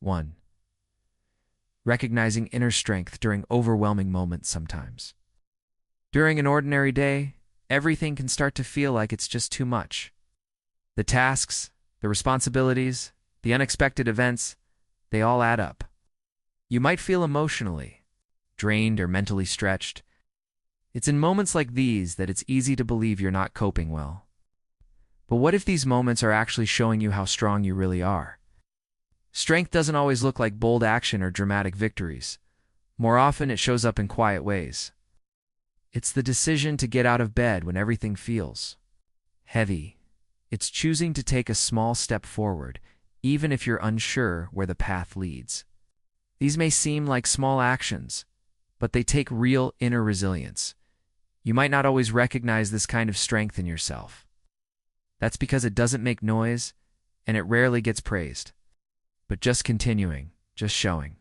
1. Recognizing inner strength during overwhelming moments sometimes. During an ordinary day, everything can start to feel like it's just too much. The tasks, the responsibilities, the unexpected events, they all add up. You might feel emotionally drained or mentally stretched. It's in moments like these that it's easy to believe you're not coping well. But what if these moments are actually showing you how strong you really are? Strength doesn't always look like bold action or dramatic victories. More often, it shows up in quiet ways. It's the decision to get out of bed when everything feels heavy. It's choosing to take a small step forward, even if you're unsure where the path leads. These may seem like small actions, but they take real inner resilience. You might not always recognize this kind of strength in yourself. That's because it doesn't make noise, and it rarely gets praised. But just continuing, just showing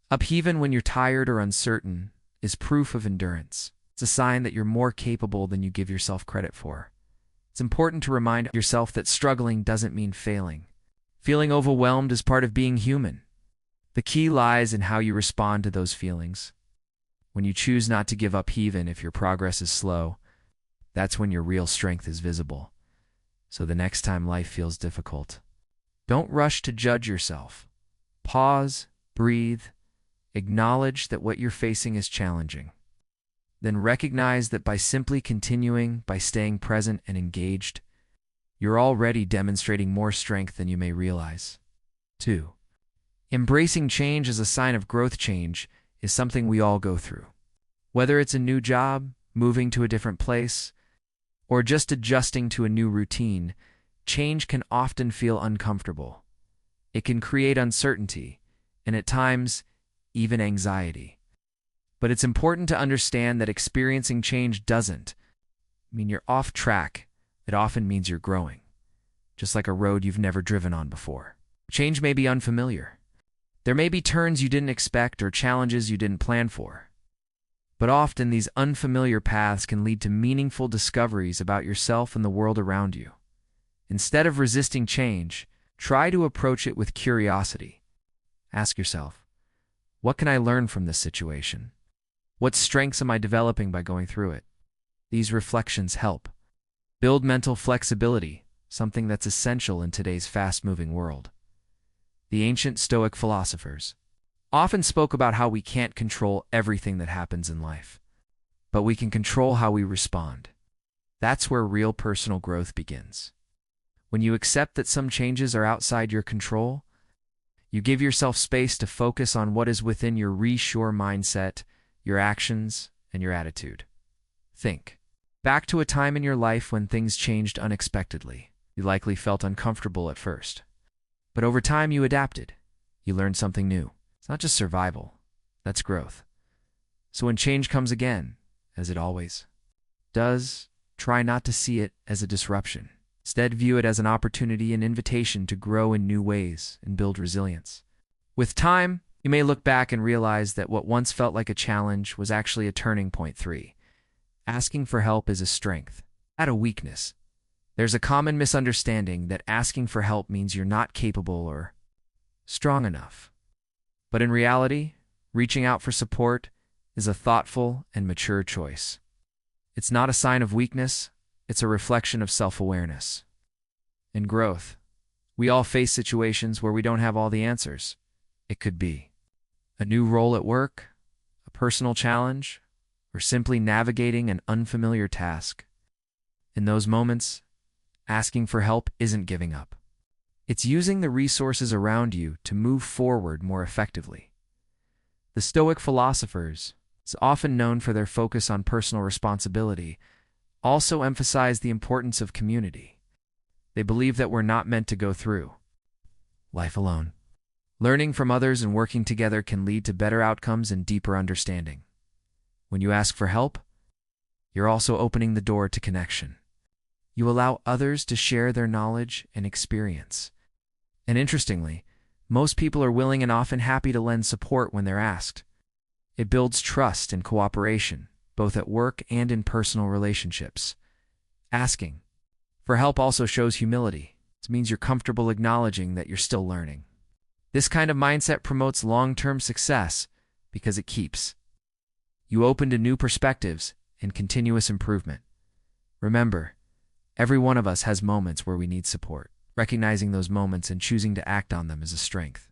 up even when you're tired or uncertain is proof of endurance. It's a sign that you're more capable than you give yourself credit for. It's important to remind yourself that struggling doesn't mean failing. Feeling overwhelmed is part of being human. The key lies in how you respond to those feelings. When you choose not to give up even if your progress is slow, that's when your real strength is visible. So the next time life feels difficult, don't rush to judge yourself. Pause, breathe, acknowledge that what you're facing is challenging. Then recognize that by simply continuing, by staying present and engaged, you're already demonstrating more strength than you may realize. 2. Embracing change as a sign of growth. Change is something we all go through. Whether it's a new job, moving to a different place, or just adjusting to a new routine, change can often feel uncomfortable. It can create uncertainty, and at times, even anxiety. But it's important to understand that experiencing change doesn't mean you're off track. It often means you're growing, just like a road you've never driven on before. Change may be unfamiliar. There may be turns you didn't expect or challenges you didn't plan for. But often these unfamiliar paths can lead to meaningful discoveries about yourself and the world around you. Instead of resisting change, try to approach it with curiosity. Ask yourself, what can I learn from this situation? What strengths am I developing by going through it? These reflections help build mental flexibility, something that's essential in today's fast-moving world. The ancient Stoic philosophers often spoke about how we can't control everything that happens in life, but we can control how we respond. That's where real personal growth begins. When you accept that some changes are outside your control, you give yourself space to focus on what is within your reassure mindset, your actions, and your attitude. Think back to a time in your life when things changed unexpectedly. You likely felt uncomfortable at first, but over time you adapted. You learned something new. It's not just survival, that's growth. So when change comes again, as it always does, try not to see it as a disruption. Instead, view it as an opportunity, an invitation to grow in new ways and build resilience. With time, you may look back and realize that what once felt like a challenge was actually a turning point. 3. Asking for help is a strength, not a weakness. There's a common misunderstanding that asking for help means you're not capable or strong enough. But in reality, reaching out for support is a thoughtful and mature choice. It's not a sign of weakness, it's a reflection of self-awareness. In growth, we all face situations where we don't have all the answers. It could be a new role at work, a personal challenge, or simply navigating an unfamiliar task. In those moments, asking for help isn't giving up. It's using the resources around you to move forward more effectively. The Stoic philosophers, often known for their focus on personal responsibility, also emphasize the importance of community. They believe that we're not meant to go through life alone. Learning from others and working together can lead to better outcomes and deeper understanding. When you ask for help, you're also opening the door to connection. You allow others to share their knowledge and experience. And interestingly, most people are willing and often happy to lend support when they're asked. It builds trust and cooperation, both at work and in personal relationships. Asking for help also shows humility. It means you're comfortable acknowledging that you're still learning. This kind of mindset promotes long-term success because it keeps you open to new perspectives and continuous improvement. Remember, every one of us has moments where we need support. Recognizing those moments and choosing to act on them is a strength.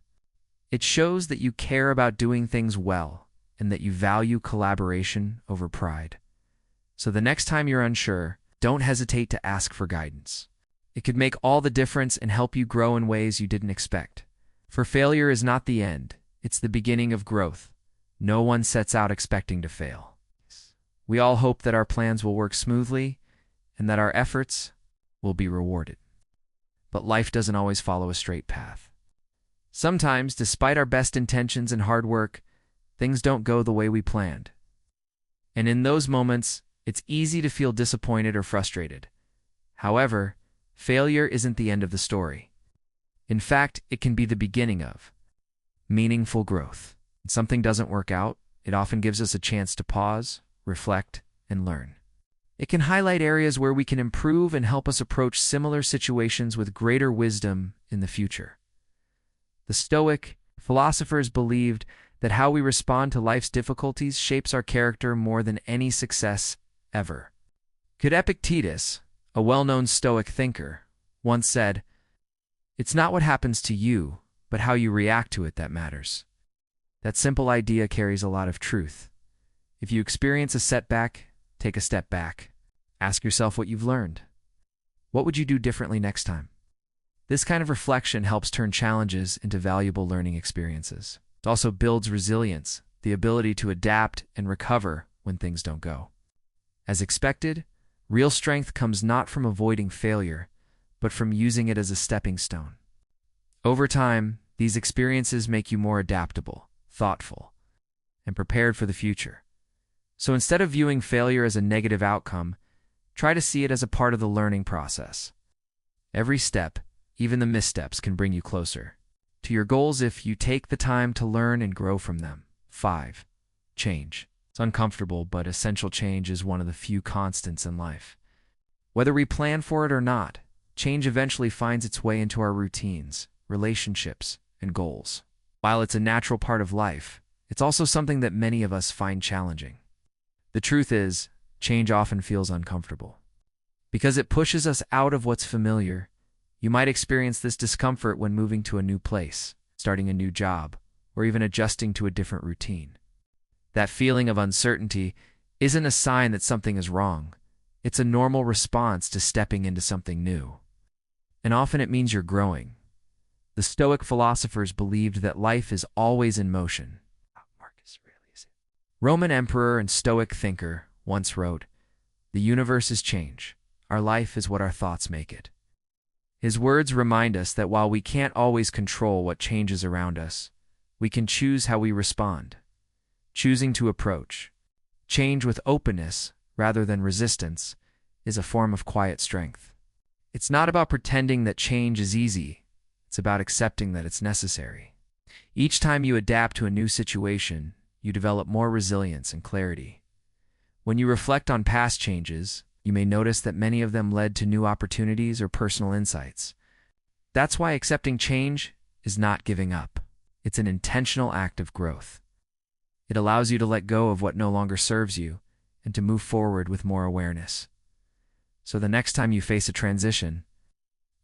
It shows that you care about doing things well and that you value collaboration over pride. So the next time you're unsure, don't hesitate to ask for guidance. It could make all the difference and help you grow in ways you didn't expect. For failure is not the end, it's the beginning of growth. No one sets out expecting to fail. We all hope that our plans will work smoothly and that our efforts will be rewarded. But life doesn't always follow a straight path. Sometimes, despite our best intentions and hard work, things don't go the way we planned. And in those moments, it's easy to feel disappointed or frustrated. However, failure isn't the end of the story. In fact, it can be the beginning of meaningful growth. When something doesn't work out, it often gives us a chance to pause, reflect, and learn. It can highlight areas where we can improve and help us approach similar situations with greater wisdom in the future. The Stoic philosophers believed that how we respond to life's difficulties shapes our character more than any success ever. Epictetus, a well-known Stoic thinker, once said, "It's not what happens to you, but how you react to it that matters." That simple idea carries a lot of truth. If you experience a setback, take a step back. Ask yourself what you've learned. What would you do differently next time? This kind of reflection helps turn challenges into valuable learning experiences. It also builds resilience, the ability to adapt and recover when things don't go as expected. Real strength comes not from avoiding failure, but from using it as a stepping stone. Over time, these experiences make you more adaptable, thoughtful, and prepared for the future. So instead of viewing failure as a negative outcome, try to see it as a part of the learning process. Every step, even the missteps, can bring you closer to your goals if you take the time to learn and grow from them. 5. Change. It's uncomfortable, but essential change is one of the few constants in life. Whether we plan for it or not, change eventually finds its way into our routines, relationships, and goals. While it's a natural part of life, it's also something that many of us find challenging. The truth is, change often feels uncomfortable. Because it pushes us out of what's familiar, you might experience this discomfort when moving to a new place, starting a new job, or even adjusting to a different routine. That feeling of uncertainty isn't a sign that something is wrong. It's a normal response to stepping into something new. And often it means you're growing. The Stoic philosophers believed that life is always in motion. Roman emperor and Stoic thinker once wrote, "The universe is change. Our life is what our thoughts make it." His words remind us that while we can't always control what changes around us, we can choose how we respond. Choosing to approach change with openness rather than resistance is a form of quiet strength. It's not about pretending that change is easy. It's about accepting that it's necessary. Each time you adapt to a new situation, you develop more resilience and clarity. When you reflect on past changes, you may notice that many of them led to new opportunities or personal insights. That's why accepting change is not giving up. It's an intentional act of growth. It allows you to let go of what no longer serves you and to move forward with more awareness. So the next time you face a transition,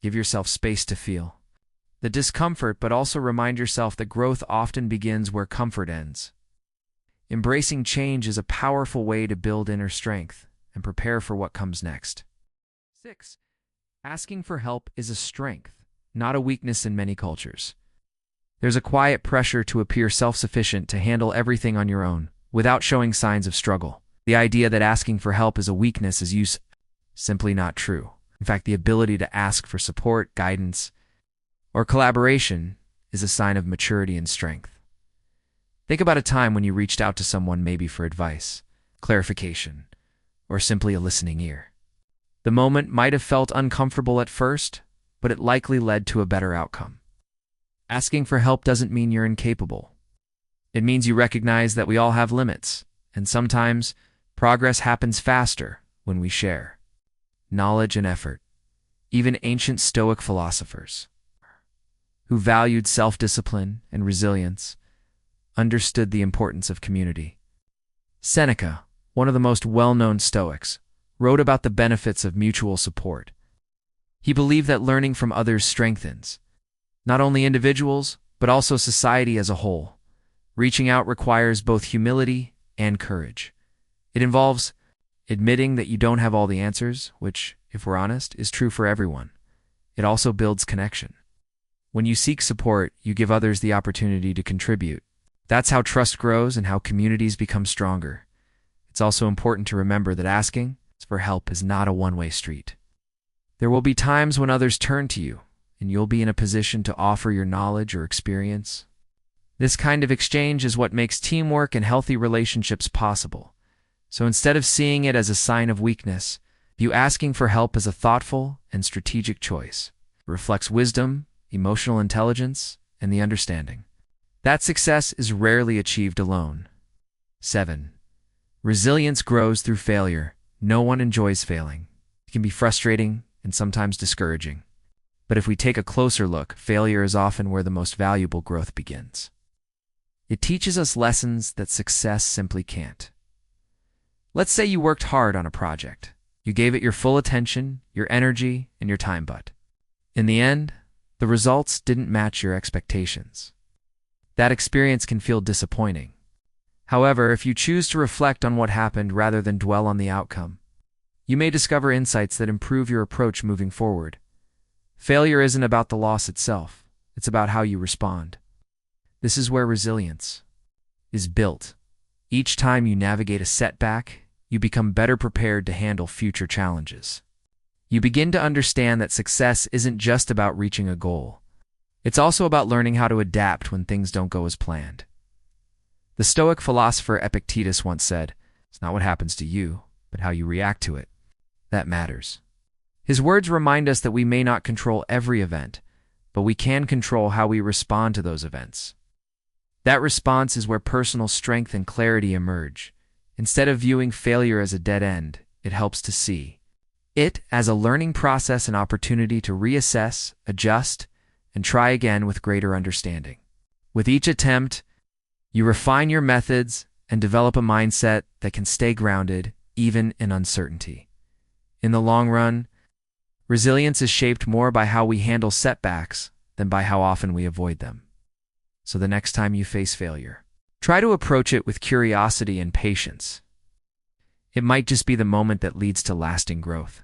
give yourself space to feel the discomfort, but also remind yourself that growth often begins where comfort ends. Embracing change is a powerful way to build inner strength and prepare for what comes next. 6. Asking for help is a strength, not a weakness in many cultures. There's a quiet pressure to appear self-sufficient, to handle everything on your own, without showing signs of struggle. The idea that asking for help is a weakness is simply not true. In fact, the ability to ask for support, guidance, or collaboration is a sign of maturity and strength. Think about a time when you reached out to someone, maybe for advice, clarification, or simply a listening ear. The moment might have felt uncomfortable at first, but it likely led to a better outcome. Asking for help doesn't mean you're incapable. It means you recognize that we all have limits, and sometimes progress happens faster when we share knowledge and effort. Even ancient Stoic philosophers who valued self-discipline and resilience, understood the importance of community. Seneca, one of the most well-known Stoics, wrote about the benefits of mutual support. He believed that learning from others strengthens not only individuals, but also society as a whole. Reaching out requires both humility and courage. It involves admitting that you don't have all the answers, which, if we're honest, is true for everyone. It also builds connection. When you seek support, you give others the opportunity to contribute. That's how trust grows and how communities become stronger. It's also important to remember that asking for help is not a one-way street. There will be times when others turn to you, and you'll be in a position to offer your knowledge or experience. This kind of exchange is what makes teamwork and healthy relationships possible. So instead of seeing it as a sign of weakness, view asking for help as a thoughtful and strategic choice. It reflects wisdom, emotional intelligence, and the understanding that success is rarely achieved alone. 7. Resilience grows through failure. No one enjoys failing. It can be frustrating and sometimes discouraging. But if we take a closer look, failure is often where the most valuable growth begins. It teaches us lessons that success simply can't. Let's say you worked hard on a project. You gave it your full attention, your energy, and your time, but in the end, the results didn't match your expectations. That experience can feel disappointing. However, if you choose to reflect on what happened rather than dwell on the outcome, you may discover insights that improve your approach moving forward. Failure isn't about the loss itself, it's about how you respond. This is where resilience is built. Each time you navigate a setback, you become better prepared to handle future challenges. You begin to understand that success isn't just about reaching a goal. It's also about learning how to adapt when things don't go as planned. The Stoic philosopher Epictetus once said, "It's not what happens to you, but how you react to it that matters." His words remind us that we may not control every event, but we can control how we respond to those events. That response is where personal strength and clarity emerge. Instead of viewing failure as a dead end, it helps to see it as a learning process and opportunity to reassess, adjust, and try again with greater understanding. With each attempt, you refine your methods and develop a mindset that can stay grounded even in uncertainty. In the long run, resilience is shaped more by how we handle setbacks than by how often we avoid them. So the next time you face failure, try to approach it with curiosity and patience. It might just be the moment that leads to lasting growth.